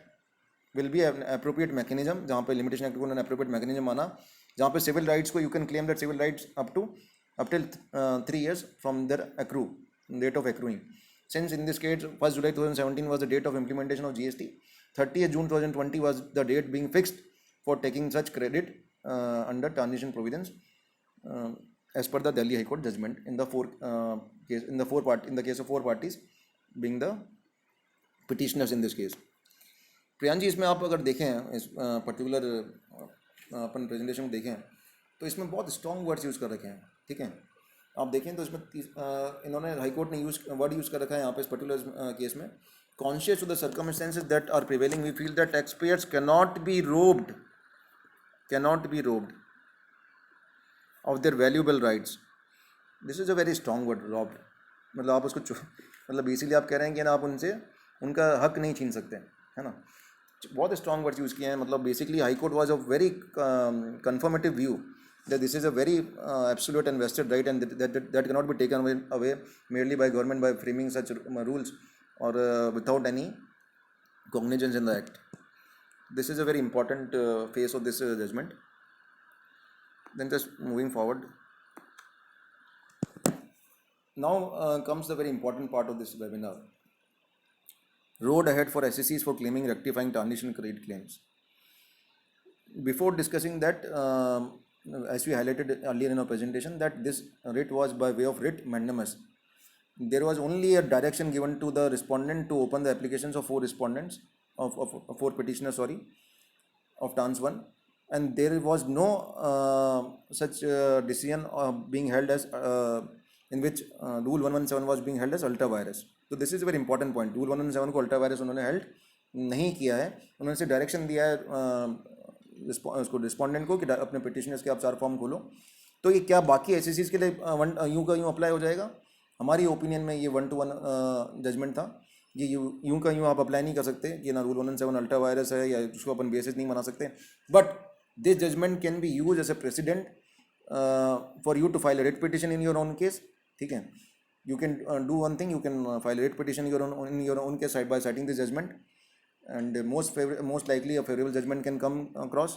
will be appropriate mechanism, जहाँ पे लिमिटेशन एक्ट को उन्होंने अप्रोप्रिएट मैकेनिज्म माना, जहाँ पे सिविल राइट्स को you can claim that civil rights up till 3 years from their accrue date of accruing. Since in this case 1st July 2017 was the date of implementation of GST, 30th June 2020 was the date being fixed for taking such credit under transition provisions as per the Delhi High Court judgment in the case of four parties being the petitioners in this case। Priyan ji, इसमें आप अगर देखें इस particular अपन presentation में देखें तो इसमें बहुत स्ट्रॉन्ग वर्ड्स यूज़ कर रखे हैं, ठीक है। आप देखें तो इसमें इन्होंने हाई कोर्ट ने वर्ड यूज़ कर रखा है यहाँ पे इस पर्टिकुलर केस में, conscious to the circumstances that are prevailing we feel that taxpayers cannot be robbed of their valuable rights. This is a very strong word, robbed. मतलब आप उसको मतलब बेसिकली आप कह रहे हैं कि ना आप उनसे उनका हक नहीं छीन सकते, है ना। बहुत स्ट्रॉन्ग वर्ड्स यूज़ किए हैं। मतलब basically high court was a very confirmative view that this is a very absolute and vested right, and that cannot be taken away merely by government by framing such rules or without any cognizance in the act. This is a very important phase of this judgment. Then just moving forward, now comes the very important part of this webinar: road ahead for SSCs for claiming rectifying tarnish and credit claims. Before discussing that, as we highlighted earlier in our presentation, that this writ was by way of writ mandamus. There was only a direction given to the respondent to open the applications of four respondents, of four petitioners, sorry, of Trans 1, and there was no such decision being held as in which Rule 117 was being held as ultra virus. तो this is very important point. Rule 117 को ultra vires उन्होंने held नहीं किया है। उन्होंने सिर्फ direction दिया है उसको रिस्पॉन्डेंट को कि अपने पिटिशनर्स के आप 4 फॉर्म खोलो। तो ये क्या बाकी एसएससीज के लिए यूँ का यूँ अप्लाई हो जाएगा? हमारी ओपिनियन में ये 1-to-1 जजमेंट था। ये यूँ का यूँ आप अप्लाई नहीं कर सकते कि ना रूल 117 अल्ट्रा वायरस है या उसको अपन बेसिस नहीं बना सकते। But this judgment can be use as a precedent for you to file a writ petition in your own case. ठीक है, you can do one thing, you can file a writ petition in your own case side by citing this judgment, and most likely a favorable judgment can come across.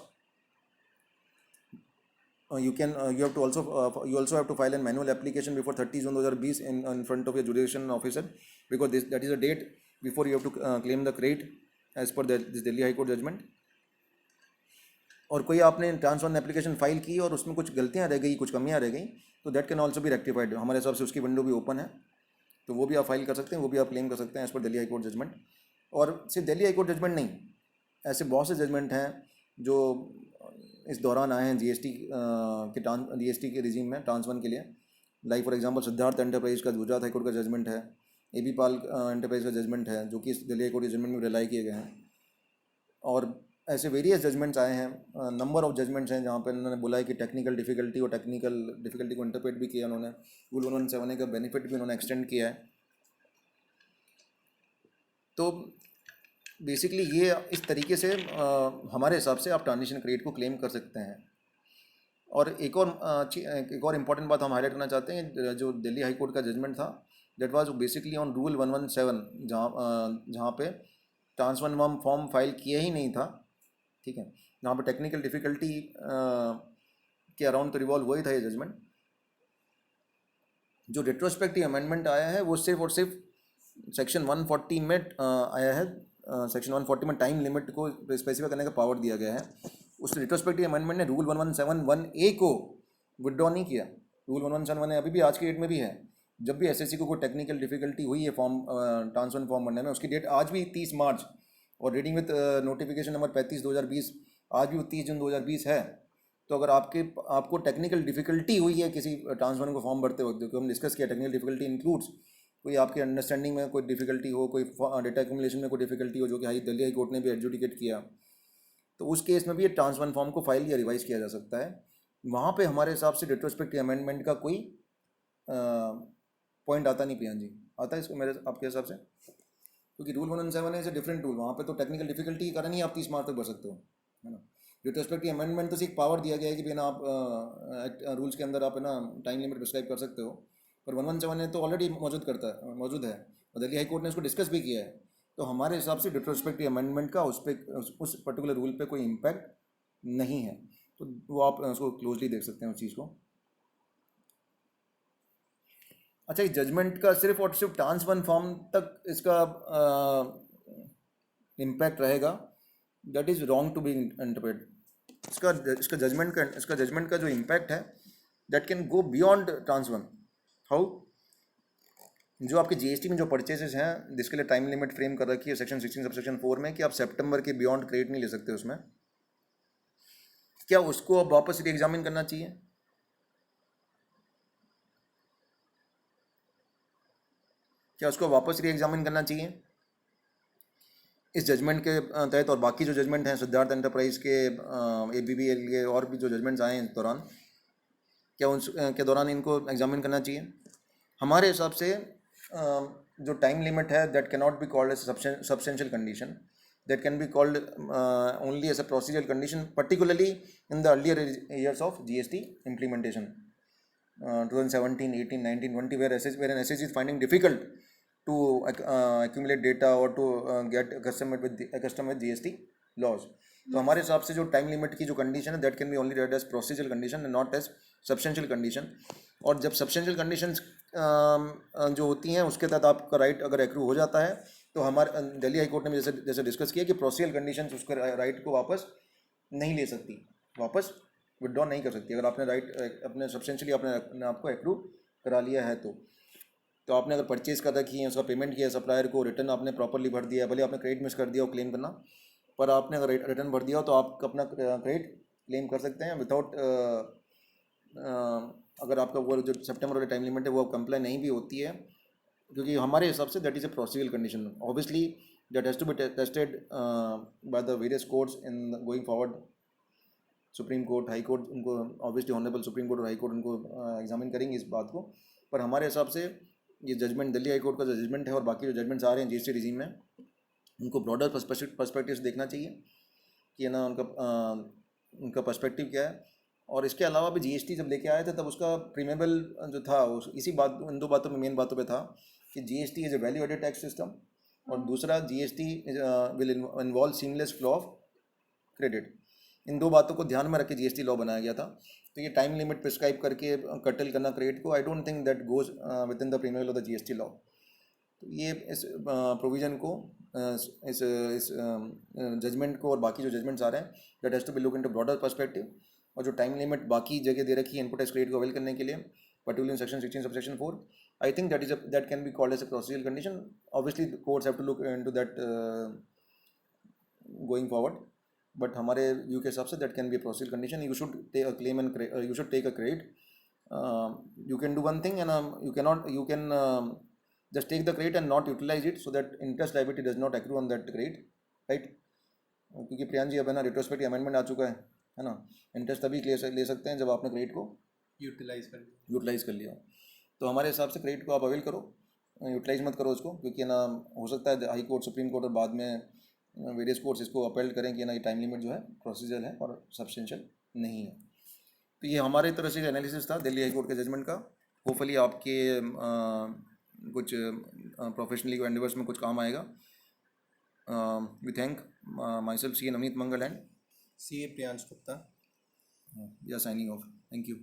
You have to also have to file a manual application before 30 June 2020 in front of your jurisdiction officer, because that is a date before you have to claim the credit as per this Delhi High Court judgment. और कोई आपने trans 1 application file की और उसमें कुछ गलतियाँ रह गई, कुछ कमियाँ रह गई, तो दैट कैन ऑल्सो भी रेक्टिफाइड। हमारे हिसाब से उसकी विंडो भी ओपन है, तो वो भी आप फाइल कर सकते हैं, वो भी आप क्लेम कर सकते हैं as per Delhi high court judgement. और सिर्फ दिल्ली हाई कोर्ट जजमेंट नहीं, ऐसे बहुत से जजमेंट हैं जो इस दौरान आए हैं जीएसटी के रिजीम में ट्रांस 1 के लिए। Like for example Siddharth enterprise का गुजरात हाई कोर्ट का जजमेंट है, एबी पाल एंटरप्राइज का जजमेंट है, जो कि इस दिल्ली हाई कोर्ट जजमेंट में रिलाई किए गए हैं। और ऐसे वेरियस जजमेंट्स आए हैं, नंबर ऑफ जजमेंट्स हैं जहाँ पे उन्होंने बोला है कि टेक्निकल डिफ़िकल्टी को इंटरप्रेट भी किया उन्होंने। रूल 117 का बेनिफिट भी उन्होंने एक्सटेंड किया है। तो बेसिकली ये इस तरीके से हमारे हिसाब से आप ट्रांजिशन क्रेडिट को क्लेम कर सकते हैं। और एक और इम्पॉर्टेंट बात हम हाईलाइट करना चाहते हैं, जो दिल्ली हाई कोर्ट का जजमेंट था, that was basically on rule 117, जहाँ पे ट्रांस 1 फॉर्म फाइल किया ही नहीं था। ठीक है, जहाँ पर टेक्निकल डिफ़िकल्टी के अराउंड तो रिवॉल्व हुआ ही था ये जजमेंट। जो रेट्रोस्पेक्टिव अमेंडमेंट आया है वो सिर्फ और सिर्फ सेक्शन 140 में आया है। सेक्शन 140 में टाइम लिमिट को स्पेसिफाई करने का पावर दिया गया है। उस रेट्रोस्पेक्टिव अमेंडमेंट ने रूल 1171A को विड्रॉ नहीं किया। रूल 1171A अभी भी आज की डेट में भी है। जब भी एसएससी को कोई टेक्निकल डिफ़िकल्टी हुई है फॉर्म ट्रांस 1 फॉर्म भरने में, उसकी डेट आज भी 30 मार्च और रीडिंग विद नोटिफिकेशन नंबर 35/2020 आज भी 30 जून 2020 है। तो अगर आपको टेक्निकल डिफ़िकल्टी हुई है किसी ट्रांस 1 को फॉर्म भरते वक्त, जो कि हम डिस्कस किया, टेक्निकल डिफ़िकल्टी इंक्लूड्स कोई आपके अंडरस्टैंडिंग में कोई डिफ़िकल्टी हो, कोई डेटा एक्यूमुलेशन में कोई डिफ़िकल्टी हो, जो कि दिल्ली हाई कोर्ट ने भी एडजुडिकेट किया, तो उस केस में भी ये ट्रांस 1 फॉर्म को फाइल या रिवाइज किया जा सकता है। वहाँ पे हमारे हिसाब से रेट्रोस्पेक्टिव अमेंडमेंट का कोई पॉइंट आता नहीं। पियान जी, आता है इसको मेरे आपके हिसाब से? क्योंकि rule 117 is a different rule, वहाँ पे तो टेक्निकल डिफिकल्टी के कारण ही आप 30 मार्च तक भर सकते हो, है ना। रेट्रोस्पेक्टिव अमेंडमेंट तो सिर्फ पावर दिया गया है कि बिना आप रूल्स के अंदर आप है ना टाइम लिमिट प्रिस्क्राइब कर सकते हो, पर 117 तो ऑलरेडी मौजूद है और दिल्ली हाई कोर्ट ने उसको डिस्कस भी किया है। तो हमारे हिसाब से रेट्रोस्पेक्टिव अमेंडमेंट का उस पर्टिकुलर रूल पे कोई इम्पैक्ट नहीं है। तो वो आप उसको क्लोजली देख सकते हैं उस चीज़ को। अच्छा, इस जजमेंट का सिर्फ और सिर्फ ट्रांस 1 फॉर्म तक इसका इम्पैक्ट रहेगा, that is wrong to be interpret. इसका जजमेंट का जो इम्पैक्ट है that can go beyond trans 1। How? जो आपके जीएसटी में जो परचेजेस हैं जिसके लिए टाइम लिमिट फ्रेम कर रखी है सेक्शन 16 सबसेक्शन 4 में, कि आप सितंबर के बियॉन्ड क्रेडिट नहीं ले सकते उसमें, क्या उसको अब वापस री एग्जामिन करना चाहिए? क्या उसको वापस री एग्जामिन करना चाहिए इस जजमेंट के तहत? और बाकी जो जजमेंट हैं सिद्धार्थ एंटरप्राइज के, एबीबीएल के और भी जो जजमेंट्स आए हैं इस दौरान, क्या उस के दौरान इनको एग्जामिन करना चाहिए? हमारे हिसाब से जो टाइम लिमिट है that can not be called as substantial condition, that can be called only as a procedural condition, particularly in the earlier years of GST implementation, 2017, 18, 19, 20, where an SSG is finding difficult to accumulate data or to get accustomed with GST laws. तो हमारे हिसाब से जो time limit की जो condition है that can be only read as procedural condition and not as substantial condition. और जब सब्सटेंशियल कंडीशंस जो होती हैं उसके तहत आपका राइट अगर एक्रू हो जाता है तो हमारे दिल्ली हाई कोर्ट ने जैसे जैसे डिस्कस किया कि प्रोसीजरल कंडीशंस उसके राइट को वापस नहीं ले सकती, वापस विड्रॉ नहीं कर सकती. अगर आपने राइट अपने सब्सटेंशियली अपने आपको एक्रू करा लिया है तो आपने अगर परचेज कर रखी है, उसका पेमेंट किया सप्लायर को, रिटर्न आपने प्रॉपरली भर दिया, भले आपने क्रेडिट मिस कर दिया हो क्लेम करना, पर आपने अगर रिटर्न भर दिया हो तो आप अपना क्रेडिट क्लेम कर सकते हैं विदाउट अगर आपका वो जो सितंबर वाली टाइम लिमिट है वो कंप्लाई नहीं भी होती है, क्योंकि हमारे हिसाब से that is a procedural condition. Obviously that has to be tested by the various courts in going forward. Supreme court, high court उनको ऑब्वियसली ऑनरेबल सुप्रीम कोर्ट और हाई कोर्ट उनको एग्जामिन करेंगे इस बात को. पर हमारे हिसाब से ये जजमेंट दिल्ली हाई कोर्ट का जो जजमेंट है और बाकी जो जजमेंट्स आ रहे हैं जीएसटी रिजीम में, उनको ब्रॉडर पर्सपेक्टिव से देखना चाहिए कि है ना उनका पर्सपेक्टिव क्या है. और इसके अलावा भी जीएसटी जब लेके आए थे तब उसका प्रीमेबल जो था इसी बात इन दो बातों में मेन बातों पे था कि GST is a value added tax system और दूसरा GST will involve seamless flow of credit. इन दो बातों को ध्यान में रख के जीएसटी लॉ बनाया गया था. तो ये टाइम लिमिट प्रिस्क्राइब करके कटल करना क्रेडिट को, I don't think that goes within the preamble of the GST law. तो ये इस प्रोविज़न को इस जजमेंट को और बाकी जो जजमेंट्स आ रहे हैं that has to be look into broader perspective. और जो टाइम लिमिट बाकी जगह दे रखी है इनपुट टैक्स क्रेडिट को अवेल करने के लिए, particular in section 16 subsection 4, I think that can be called as a procedural condition. Obviously courts have to look into that going forward, but हमारे व्यू के हिसाब से that can be a procedural condition. You should take a claim and you should take a credit. You can do one thing and you can just take the credit and not utilize it so that interest liability does not accrue on that credit, right? क्योंकि प्रियांश जी अब है ना retrospective amendment आ चुका है ना, interest तभी ले सकते हैं जब आपने क्रेडिट को यूटिलाइज कर लिया. तो हमारे हिसाब से क्रेडिट को आप अवेल करो, यूटिलाइज मत करो उसको, क्योंकि ना हो सकता है हाई कोर्ट, सुप्रीम कोर्ट और बाद में वेरियस कोर्ट्स इसको अपील करें कि ना ये टाइम लिमिट जो है प्रोसीजर है और सब्सटेंशियल नहीं है. तो ये हमारे तरह से एनालिसिस था दिल्ली हाई कोर्ट के जजमेंट का. होपफुली आपके कुछ प्रोफेशनली एंडेवर्स में कुछ काम आएगा. We thank myself C N Amit Mangal and CA Priyansh Gupta. या साइनिंग ऑफ. Thank you.